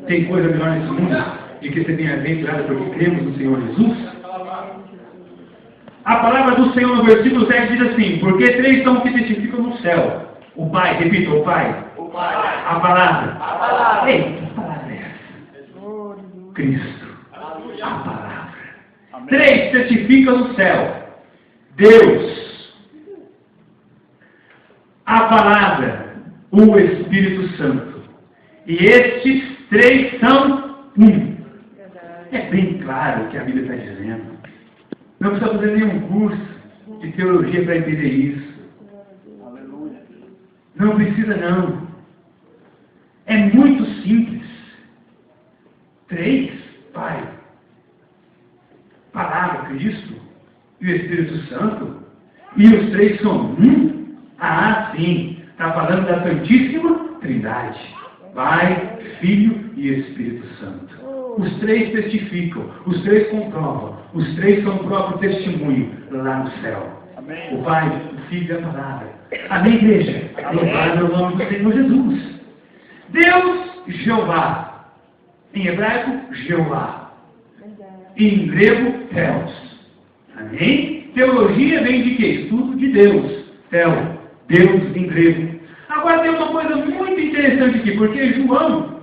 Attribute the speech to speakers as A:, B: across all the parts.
A: Tem coisa melhor nesse mundo de que você tenha aventurado porque cremos no Senhor Jesus? A palavra do Senhor no versículo 7 diz assim: porque três são que testificam no céu. O Pai, repita, o Pai.
B: O Pai.
A: A palavra.
B: A palavra.
A: Ei, que palavra é essa? Cristo. A palavra.
B: Amém.
A: Três testificam no céu. Deus. A palavra. O Espírito Santo. E estes três são um. É bem claro o que a Bíblia está dizendo. Não precisa fazer nenhum curso de teologia para entender isso.
B: Aleluia.
A: Não precisa não. É muito simples. Três, Pai, Palavra, Cristo e o Espírito Santo. E os três são um? Ah, sim. Está falando da Santíssima Trindade. Pai, Filho e Espírito Santo. Os três testificam, os três comprovam, os três são o próprio testemunho lá no céu.
B: Amém.
A: O Pai, o Filho e a Palavra. Amém, igreja? Louvado é o nome do Senhor Jesus. Deus, Jeová. Em hebraico, Jeová. Em grego, Theos. Amém? Teologia vem de quê? Estudo de Deus. Theo, Deus em grego. Agora tem uma coisa muito interessante aqui, porque João,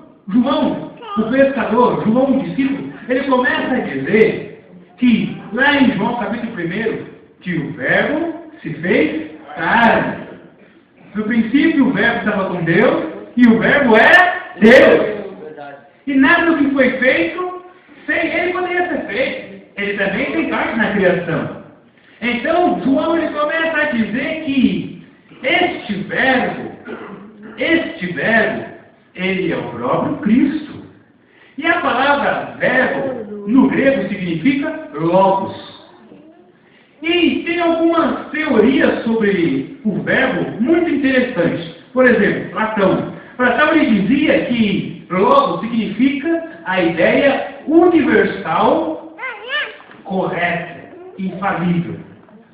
A: o pescador, João, o discípulo, ele começa a dizer que, lá em João capítulo 1, que o verbo se fez carne. No princípio o verbo estava com Deus, e o verbo é Deus. E nada do que foi feito, sem ele poderia ser feito. Ele também tem parte na criação. Então, João ele começa a dizer que este verbo, ele é o próprio Cristo. E a palavra verbo, no grego, significa logos. E tem algumas teorias sobre o verbo muito interessantes. Por exemplo, Platão ele dizia que logos significa a ideia universal, correta, infalível.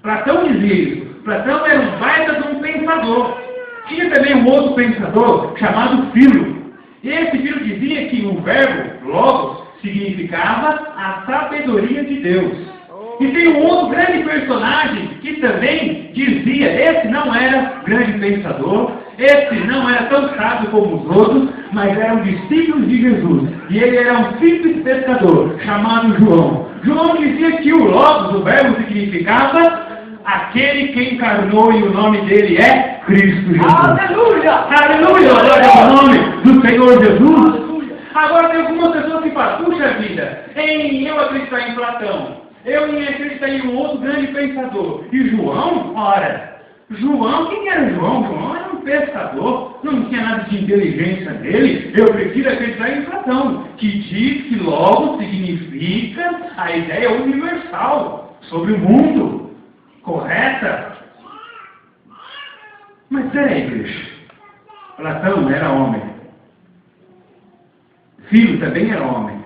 A: Platão dizia isso. Platão era um baita de um pensador. Tinha também um outro pensador chamado Filo. E esse Filo dizia que o verbo logos significava a sabedoria de Deus. E tem um outro grande personagem que também dizia, esse não era grande pensador, esse não era tão sábio como os outros, mas era um discípulo de Jesus. E ele era um simples pescador, chamado João. João dizia que o logos, o verbo, significava aquele que encarnou, e o nome dele é Cristo Jesus.
B: Aleluia!
A: Aleluia! Glória ao nome do Senhor Jesus. Agora tem algumas pessoas que falam, puxa vida, eu acreditar em Platão, eu ia acreditar em um outro grande pensador. E João, ora, quem era João? João era um pescador, não tinha nada de inteligência nele. Eu prefiro acreditar em Platão, que diz que logo significa a ideia universal sobre o mundo. Correta? Mas peraí, igreja. Platão era homem. Filho também era homem.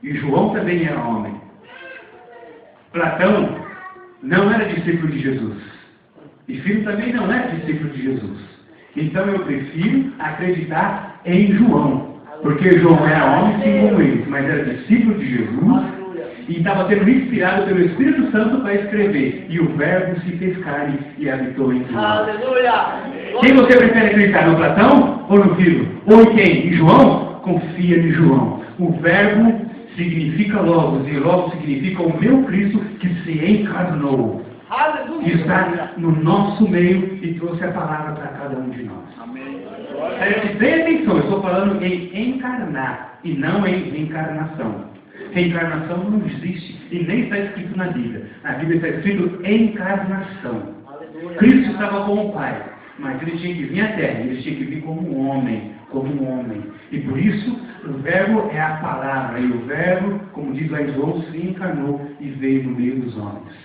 A: E João também era homem. Platão não era discípulo de Jesus. E Filho também não era discípulo de Jesus. Então eu prefiro acreditar em João. Porque João era homem, sim como eles, mas era discípulo de Jesus. E estava sendo inspirado pelo Espírito Santo para escrever. E o verbo se fez carne e habitou em nós.
B: Aleluia!
A: Quem você prefere acreditar, no Platão ou no Filho? Ou em quem? Em João? Confia em João. O verbo significa logos, e logos significa o meu Cristo que se encarnou.
B: Aleluia!
A: Que está no nosso meio e trouxe a palavra para cada um de nós.
B: Amém.
A: Preste atenção, eu estou falando em encarnar e não em reencarnação. Reencarnação não existe e nem está escrito na Bíblia. Na Bíblia está escrito encarnação.
B: Aleluia.
A: Cristo estava com o Pai, mas ele tinha que vir à terra, ele tinha que vir como um homem. E por isso, o verbo é a palavra, e o verbo, como diz lá em João, se encarnou e veio no meio dos homens.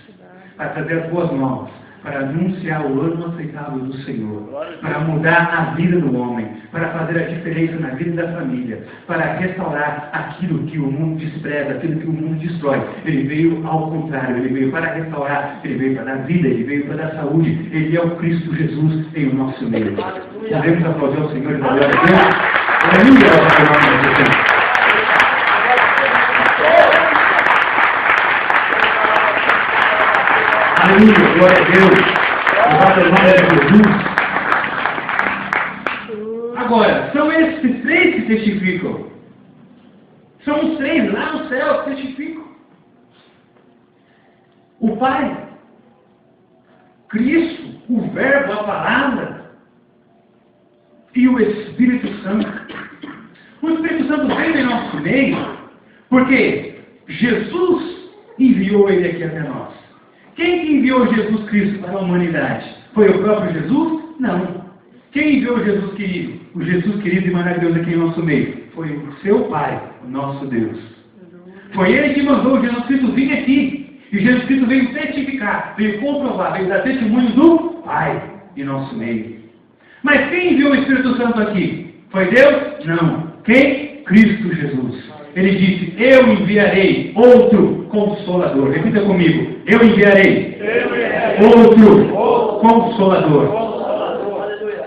A: Para trazer as boas novas, para anunciar o ano aceitável do Senhor, para mudar a vida do homem, para fazer a diferença na vida da família, para restaurar aquilo que o mundo despreza, aquilo que o mundo destrói. Ele veio ao contrário, ele veio para restaurar, ele veio para dar vida, ele veio para dar saúde. Ele é o Cristo Jesus em o nosso meio. Podemos aplaudir ao Senhor e glória a Deus. Aleluia, Pai, em nome de Jesus. Aleluia, glória a Deus. Louvado é o nome de Jesus. Agora, são esses três que testificam. São os três lá no céu que testificam. O Pai, Cristo, o Verbo, a Palavra e o Espírito Santo. O Espírito Santo veio em nosso meio porque Jesus enviou ele aqui até nós. Quem que enviou Jesus Cristo para a humanidade? Foi o próprio Jesus? Não. Quem enviou Jesus querido? O Jesus querido e maravilhoso aqui em nosso meio? Foi o seu Pai, o nosso Deus. Foi Ele que mandou Jesus Cristo vir aqui. E Jesus Cristo veio testificar, veio comprovar, veio dar testemunho do Pai em nosso meio. Mas quem enviou o Espírito Santo aqui? Foi Deus? Não. Quem? Cristo Jesus. Ele disse, eu enviarei outro Consolador. Repita comigo. Eu enviarei outro Consolador.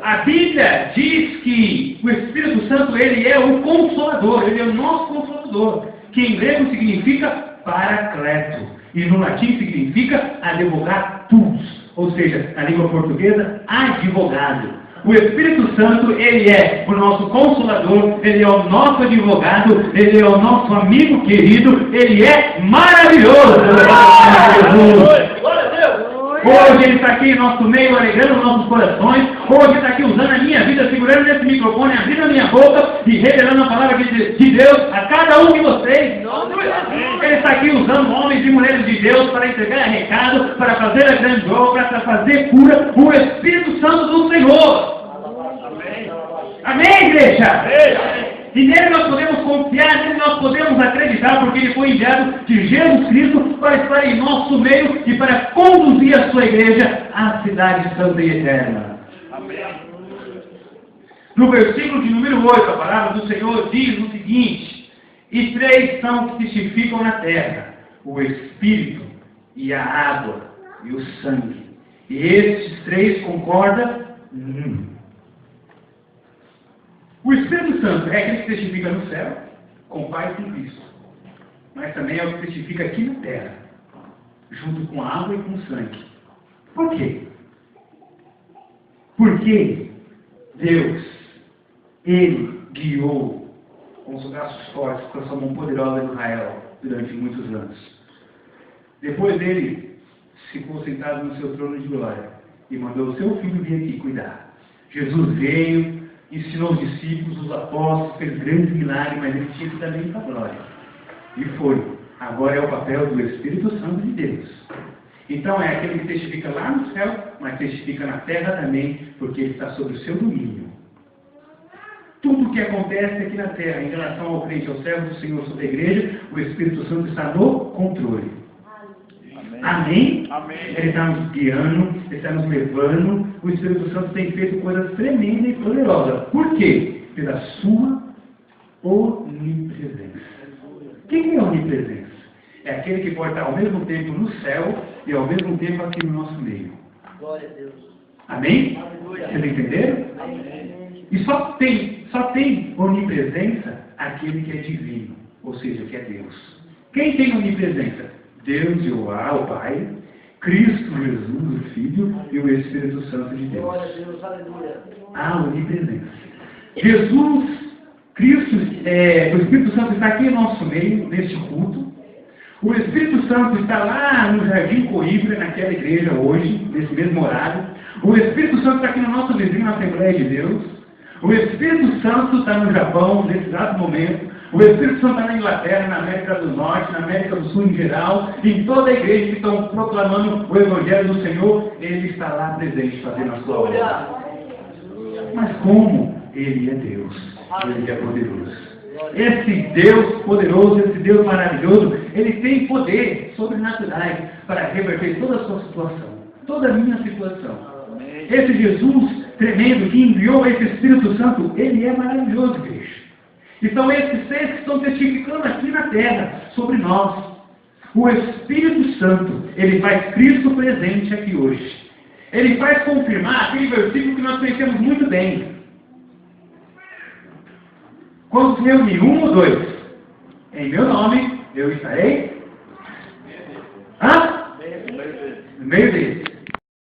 A: A Bíblia diz que o Espírito Santo, ele é o Consolador. Ele é o nosso Consolador. Que em grego significa Paracleto. E no latim significa advogatus. Ou seja, na língua portuguesa, advogado. O Espírito Santo, ele é o nosso Consolador, ele é o nosso advogado, ele é o nosso amigo querido, ele é maravilhoso. Hoje ele está aqui em nosso meio, alegrando nossos corações. Hoje ele está aqui usando a minha vida, segurando nesse microfone, abrindo a minha boca e revelando a palavra de Deus a cada um de vocês. Ele está aqui usando homens e mulheres de Deus para entregar recado, para fazer a grande obra, para fazer cura. O Espírito Santo do Senhor. Amém, igreja? E nele nós podemos confiar, nele nós podemos acreditar, porque ele foi enviado de Jesus Cristo para estar em nosso meio e para conduzir a sua igreja à cidade santa e eterna. Amém. No versículo de número 8, a palavra do Senhor diz o seguinte: e três são que testificam na terra, o Espírito e a água e o sangue. E estes três concordam. O Espírito Santo é aquele que testifica no céu, com o Pai e com Cristo. Mas também é o que testifica aqui na terra, junto com a água e com o sangue. Por quê? Porque Deus, Ele guiou com os braços fortes, com a sua mão poderosa de Israel, durante muitos anos. Depois dele, ficou sentado no seu trono de glória e mandou o seu filho vir aqui cuidar. Jesus veio, ensinou os discípulos, os apóstolos, fez grandes milagres, mas ele tinha que também ir para a glória. E foi. Agora é o papel do Espírito Santo de Deus. Então é aquele que testifica lá no céu, mas testifica na terra também, porque ele está sob o seu domínio. Tudo o que acontece aqui na terra, em relação ao crente, ao servo do Senhor sobre a igreja, o Espírito Santo está no controle. Amém? Amém? Ele está nos guiando, Ele está nos levando. O Espírito Santo tem feito coisas tremendas e poderosas. Por quê? Pela sua onipresença. Quem é onipresença? É aquele que pode estar ao mesmo tempo no céu e ao mesmo tempo aqui no nosso meio. Glória a Deus. Amém? Vocês entenderam? Amém. E só tem onipresença aquele que é divino, ou seja, que é Deus. Quem tem onipresença? Deus e o Pai, Cristo Jesus, o Filho e o Espírito Santo de Deus. A onipresença. Jesus, Cristo, o Espírito Santo está aqui em nosso meio, neste culto. O Espírito Santo está lá no Jardim Coímbra, naquela igreja hoje, nesse mesmo horário. O Espírito Santo está aqui no nosso vizinho, na Assembleia de Deus. O Espírito Santo está no Japão, nesse exato momento. O Espírito Santo está na Inglaterra, na América do Norte, na América do Sul em geral, em toda a igreja que estão proclamando o Evangelho do Senhor, Ele está lá presente fazendo a sua obra. Mas como Ele é Deus, Ele é poderoso. Esse Deus poderoso, esse Deus maravilhoso, Ele tem poder sobrenaturais para reverter toda a sua situação, toda a minha situação. Esse Jesus tremendo que enviou esse Espírito Santo, Ele é maravilhoso, igreja. E são esses seis que estão testificando aqui na terra sobre nós. O Espírito Santo, ele faz Cristo presente aqui hoje. Ele faz confirmar aquele versículo que nós conhecemos muito bem. Quando se reunir um ou dois em meu nome, eu estarei no meio deles.